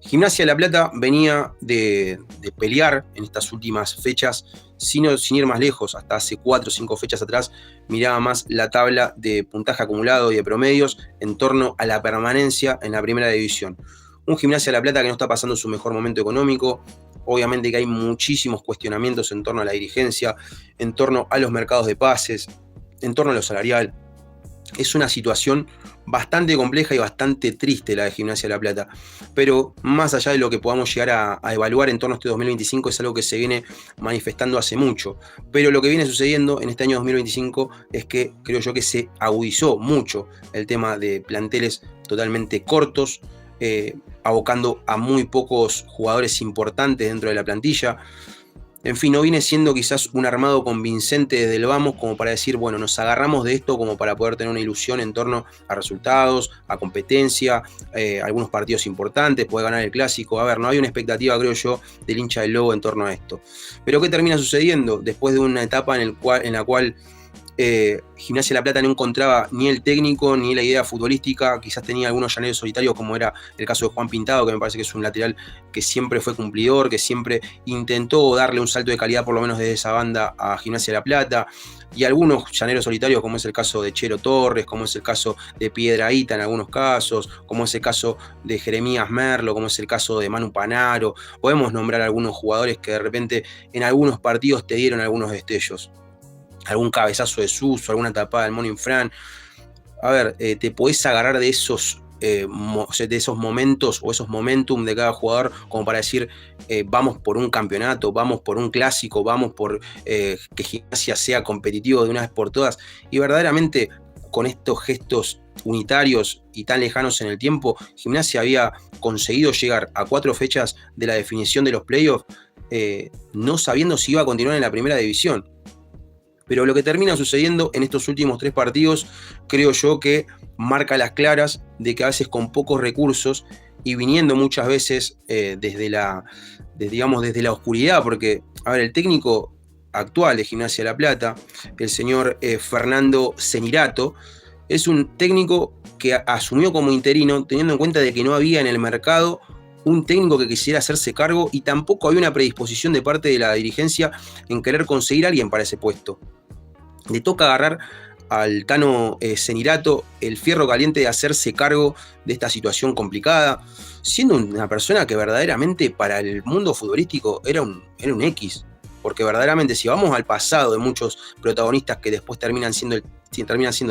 Gimnasia de La Plata venía de pelear en estas últimas fechas, sin ir más lejos, hasta hace 4 o 5 fechas atrás, miraba más la tabla de puntaje acumulado y de promedios en torno a la permanencia en la primera división. Un Gimnasia de La Plata que no está pasando su mejor momento económico, obviamente que hay muchísimos cuestionamientos en torno a la dirigencia, en torno a los mercados de pases, en torno a lo salarial. Es una situación bastante compleja y bastante triste la de Gimnasia de La Plata, pero más allá de lo que podamos llegar a evaluar en torno a este 2025 es algo que se viene manifestando hace mucho, pero lo que viene sucediendo en este año 2025 es que creo yo que se agudizó mucho el tema de planteles totalmente cortos, abocando a muy pocos jugadores importantes dentro de la plantilla. En fin, no viene siendo quizás un armado convincente desde el vamos como para decir, bueno, nos agarramos de esto como para poder tener una ilusión en torno a resultados, a competencia, algunos partidos importantes, puede ganar el clásico. A ver, no hay una expectativa, creo yo, del hincha del Lobo en torno a esto. Pero ¿qué termina sucediendo? Después de una etapa en la cual Gimnasia de La Plata no encontraba ni el técnico ni la idea futbolística, quizás tenía algunos llaneros solitarios como era el caso de Juan Pintado, que me parece que es un lateral que siempre fue cumplidor, que siempre intentó darle un salto de calidad por lo menos desde esa banda a Gimnasia de La Plata, y algunos llaneros solitarios como es el caso de Chero Torres, como es el caso de Piedrahita en algunos casos, como es el caso de Jeremías Merlo, como es el caso de Manu Panaro. Podemos nombrar algunos jugadores que de repente en algunos partidos te dieron algunos destellos, algún cabezazo de Suso, alguna tapada del Mono Infran. A ver, te podés agarrar de esos momentos o esos momentum de cada jugador como para decir vamos por un campeonato, vamos por un clásico, vamos por que Gimnasia sea competitivo de una vez por todas, y verdaderamente con estos gestos unitarios y tan lejanos en el tiempo, Gimnasia había conseguido llegar a 4 fechas de la definición de los playoffs, no sabiendo si iba a continuar en la primera división. Pero lo que termina sucediendo en estos últimos 3 partidos, creo yo que marca las claras de que a veces con pocos recursos y viniendo muchas veces desde la oscuridad, porque, a ver, el técnico actual de Gimnasia de La Plata, el señor Fernando Cenirato, es un técnico que asumió como interino teniendo en cuenta de que no había en el mercado un técnico que quisiera hacerse cargo y tampoco había una predisposición de parte de la dirigencia en querer conseguir a alguien para ese puesto. Le toca agarrar al Tano Cenirato el fierro caliente de hacerse cargo de esta situación complicada, siendo una persona que verdaderamente para el mundo futbolístico era un X, porque verdaderamente si vamos al pasado de muchos protagonistas que después terminan siendo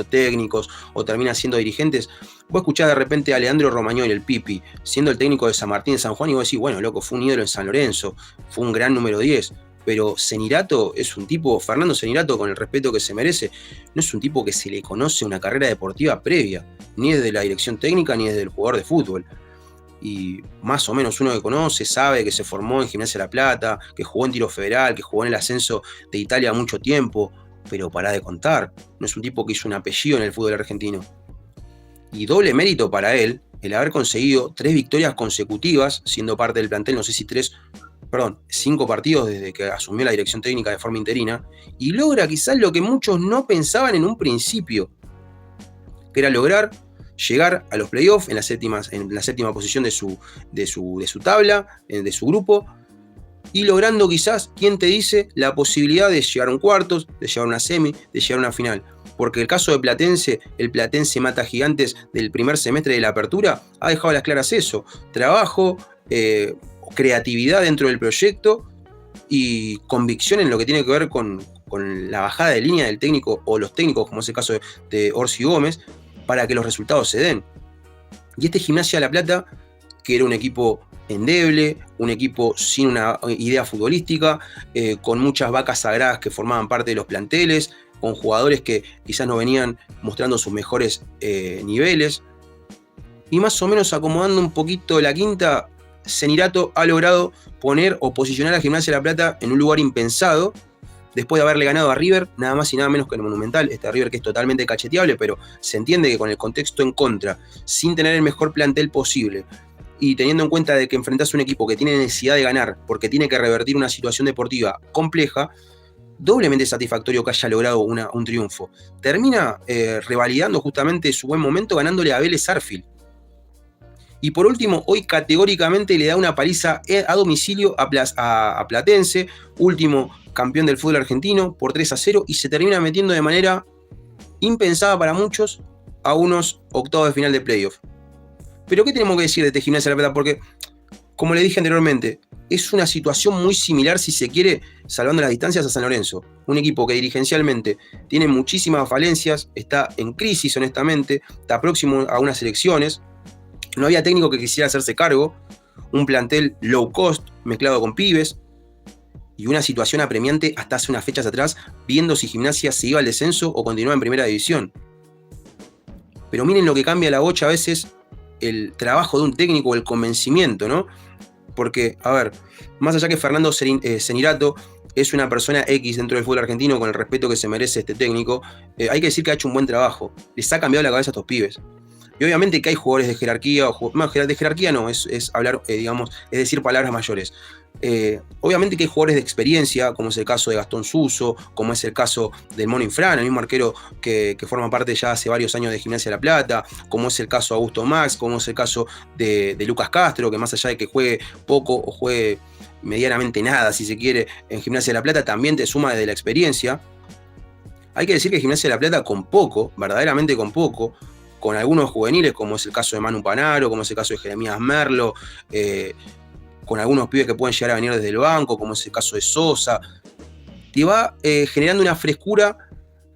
técnicos o terminan siendo dirigentes, vos escuchás de repente a Leandro Romagnoli, el Pipi, siendo el técnico de San Martín de San Juan, y vos decís, bueno, loco, fue un ídolo en San Lorenzo, fue un gran número 10, pero Cenirato es un tipo, Fernando Cenirato, con el respeto que se merece, no es un tipo que se le conoce una carrera deportiva previa, ni desde la dirección técnica ni desde el jugador de fútbol. Y más o menos uno que conoce, sabe que se formó en Gimnasia de La Plata, que jugó en Tiro Federal, que jugó en el ascenso de Italia mucho tiempo, pero pará de contar, no es un tipo que hizo un apellido en el fútbol argentino. Y doble mérito para él el haber conseguido 3 victorias consecutivas, siendo parte del plantel, no sé si 5 partidos desde que asumió la dirección técnica de forma interina, y logra quizás lo que muchos no pensaban en un principio, que era lograr llegar a los playoffs en la séptima posición de su tabla, de su grupo, y logrando quizás, ¿quién te dice?, la posibilidad de llegar a un cuartos, de llegar a una semi, de llegar a una final. Porque el caso de Platense, el Platense Mata Gigantes del primer semestre de la apertura, ha dejado a las claras eso: trabajo, creatividad dentro del proyecto y convicción en lo que tiene que ver con la bajada de línea del técnico o los técnicos, como es el caso de Orsi Gómez, para que los resultados se den. Y este Gimnasia de La Plata, que era un equipo endeble, un equipo sin una idea futbolística, con muchas vacas sagradas que formaban parte de los planteles, con jugadores que quizás no venían mostrando sus mejores niveles, y más o menos acomodando un poquito la quinta, Cenirato ha logrado poner o posicionar a Gimnasia de La Plata en un lugar impensado, después de haberle ganado a River, nada más y nada menos que el Monumental, este River que es totalmente cacheteable, pero se entiende que con el contexto en contra, sin tener el mejor plantel posible, y teniendo en cuenta de que enfrentás a un equipo que tiene necesidad de ganar, porque tiene que revertir una situación deportiva compleja, doblemente satisfactorio que haya logrado un triunfo. Termina revalidando justamente su buen momento ganándole a Vélez Sarsfield. Y por último, hoy categóricamente le da una paliza a domicilio a Platense, último campeón del fútbol argentino, por 3-0, y se termina metiendo de manera impensada para muchos a unos octavos de final de playoff. Pero ¿qué tenemos que decir de este Gimnasia de La Plata? Porque, como le dije anteriormente, es una situación muy similar, si se quiere, salvando las distancias, a San Lorenzo. Un equipo que dirigencialmente tiene muchísimas falencias, está en crisis honestamente, está próximo a unas elecciones, no había técnico que quisiera hacerse cargo, un plantel low cost mezclado con pibes, y una situación apremiante hasta hace unas fechas atrás, viendo si Gimnasia se iba al descenso o continuaba en primera división. Pero miren lo que cambia la bocha a veces, el trabajo de un técnico, el convencimiento, ¿no? Porque, a ver, más allá que Fernando Cenirato es una persona X dentro del fútbol argentino, con el respeto que se merece este técnico, hay que decir que ha hecho un buen trabajo. Les ha cambiado la cabeza a estos pibes. Y obviamente que hay jugadores de jerarquía, de jerarquía no, es hablar, digamos, es decir palabras mayores. Obviamente que hay jugadores de experiencia, como es el caso de Gastón Suso, como es el caso del Mono Infran, el mismo arquero que forma parte ya hace varios años de Gimnasia de La Plata, como es el caso de Augusto Max, como es el caso de Lucas Castro, que más allá de que juegue poco o juegue medianamente nada, si se quiere, en Gimnasia de La Plata, también te suma desde la experiencia. Hay que decir que Gimnasia de La Plata con poco, verdaderamente con poco, con algunos juveniles, como es el caso de Manu Panaro, como es el caso de Jeremías Merlo, con algunos pibes que pueden llegar a venir desde el banco, como es el caso de Sosa, te va generando una frescura,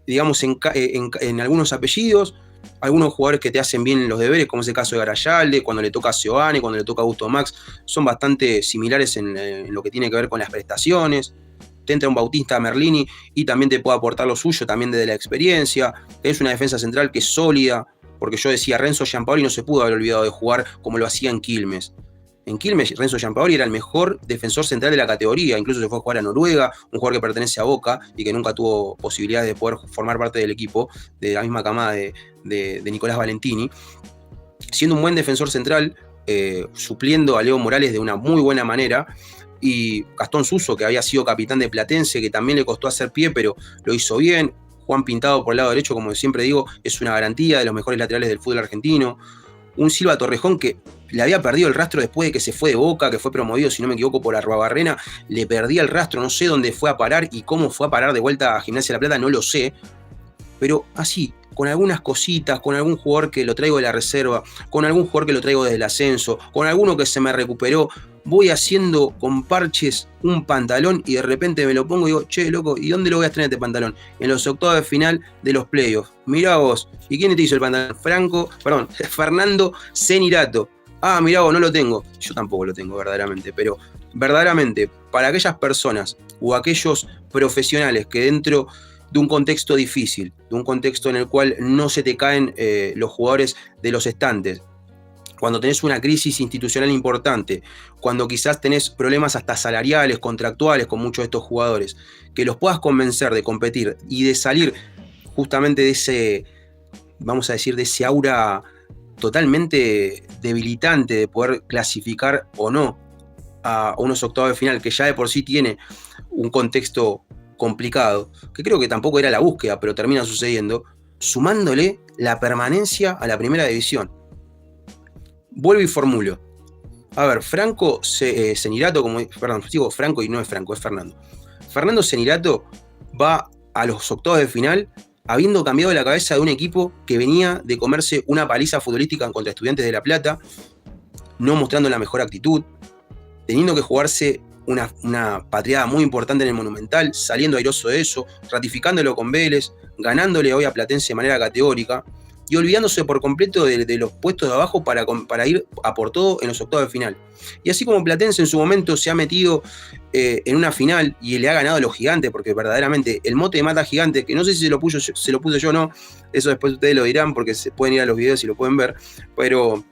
digamos, en algunos apellidos, algunos jugadores que te hacen bien los deberes, como es el caso de Garayalde, cuando le toca a Seoane, cuando le toca a Augusto Max, son bastante similares en lo que tiene que ver con las prestaciones. Te entra un Bautista Merlini y también te puede aportar lo suyo, también desde la experiencia. Es una defensa central que es sólida, porque yo decía, Renzo Giampaoli no se pudo haber olvidado de jugar como lo hacía en Quilmes. En Quilmes, Renzo Giampaoli era el mejor defensor central de la categoría, incluso se fue a jugar a Noruega, un jugador que pertenece a Boca y que nunca tuvo posibilidad de poder formar parte del equipo, de la misma camada de Nicolás Valentini, siendo un buen defensor central, supliendo a Leo Morales de una muy buena manera, y Gastón Suso, que había sido capitán de Platense, que también le costó hacer pie, pero lo hizo bien. Juan Pintado por el lado derecho, como siempre digo, es una garantía de los mejores laterales del fútbol argentino. Un Silva Torrejón que le había perdido el rastro después de que se fue de Boca, que fue promovido, si no me equivoco, por Arruabarrena, le perdía el rastro, no sé dónde fue a parar y cómo fue a parar de vuelta a Gimnasia de La Plata, no lo sé, pero así, con algunas cositas, con algún jugador que lo traigo de la reserva, con algún jugador que lo traigo desde el ascenso, con alguno que se me recuperó, voy haciendo con parches un pantalón y de repente me lo pongo y digo, che, loco, ¿y dónde lo voy a estrenar este pantalón? En los octavos de final de los playoffs. Mirá vos, ¿y quién te hizo el pantalón? Fernando Cenirato. Ah, mirá vos, no lo tengo. Yo tampoco lo tengo verdaderamente, pero verdaderamente, para aquellas personas o aquellos profesionales que dentro de un contexto difícil, de un contexto en el cual no se te caen los jugadores de los estantes, cuando tenés una crisis institucional importante, cuando quizás tenés problemas hasta salariales, contractuales con muchos de estos jugadores, que los puedas convencer de competir y de salir justamente de ese, vamos a decir, de ese aura totalmente debilitante de poder clasificar o no a unos octavos de final, que ya de por sí tiene un contexto complicado, que creo que tampoco era la búsqueda, pero termina sucediendo, sumándole la permanencia a la primera división. Vuelvo y formulo. A ver, Franco Cenirato, digo Franco y no es Franco, es Fernando. Fernando Cenirato va a los octavos de final habiendo cambiado la cabeza de un equipo que venía de comerse una paliza futbolística contra Estudiantes de La Plata, no mostrando la mejor actitud, teniendo que jugarse una patriada muy importante en el Monumental, saliendo airoso de eso, ratificándolo con Vélez, ganándole hoy a Platense de manera categórica y olvidándose por completo de los puestos de abajo para ir a por todo en los octavos de final. Y así como Platense en su momento se ha metido en una final y le ha ganado a los gigantes, porque verdaderamente el mote de mata gigante, que no sé si se lo puse yo o no, eso después ustedes lo dirán porque se pueden ir a los videos y lo pueden ver, pero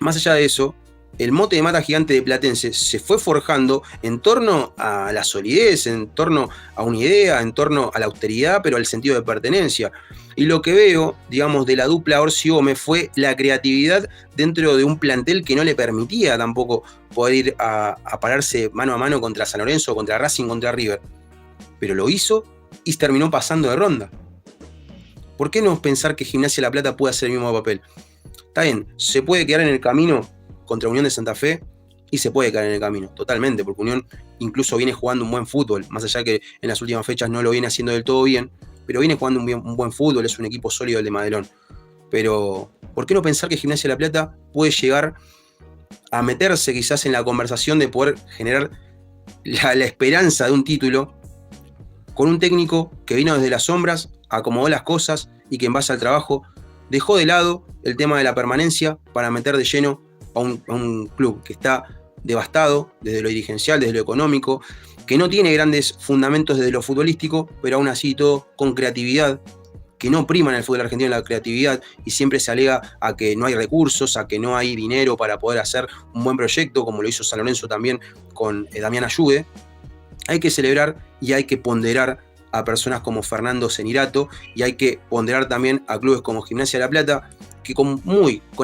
más allá de eso, el mote de mata gigante de Platense se fue forjando en torno a la solidez, en torno a una idea, en torno a la austeridad, pero al sentido de pertenencia. Y lo que veo, digamos, de la dupla Orsi-Gómez fue la creatividad dentro de un plantel que no le permitía tampoco poder ir a pararse mano a mano contra San Lorenzo, contra Racing, contra River. Pero lo hizo y terminó pasando de ronda. ¿Por qué no pensar que Gimnasia de La Plata puede hacer el mismo papel? Está bien, se puede quedar en el camino contra Unión de Santa Fe y se puede quedar en el camino, totalmente, porque Unión incluso viene jugando un buen fútbol, más allá que en las últimas fechas no lo viene haciendo del todo bien, pero viene jugando un buen fútbol, es un equipo sólido el de Madelón. Pero, ¿por qué no pensar que Gimnasia de La Plata puede llegar a meterse quizás en la conversación de poder generar la esperanza de un título con un técnico que vino desde las sombras, acomodó las cosas y que en base al trabajo dejó de lado el tema de la permanencia para meter de lleno a un club que está devastado desde lo dirigencial, desde lo económico, que no tiene grandes fundamentos desde lo futbolístico, pero aún así todo con creatividad, que no prima en el fútbol argentino la creatividad y siempre se alega a que no hay recursos, a que no hay dinero para poder hacer un buen proyecto, como lo hizo San Lorenzo también con Damián Ayude. Hay que celebrar y hay que ponderar a personas como Fernando Cenirato y hay que ponderar también a clubes como Gimnasia de La Plata, que con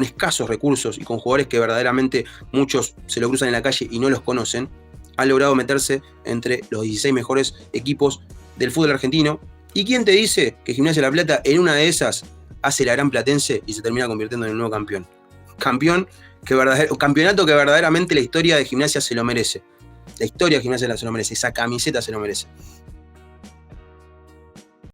escasos recursos y con jugadores que verdaderamente muchos se lo cruzan en la calle y no los conocen, han logrado meterse entre los 16 mejores equipos del fútbol argentino. ¿Y quién te dice que Gimnasia de La Plata en una de esas hace la gran platense y se termina convirtiendo en el nuevo campeón? Campeonato que verdaderamente la historia de Gimnasia se lo merece. La historia de Gimnasia se lo merece, esa camiseta se lo merece.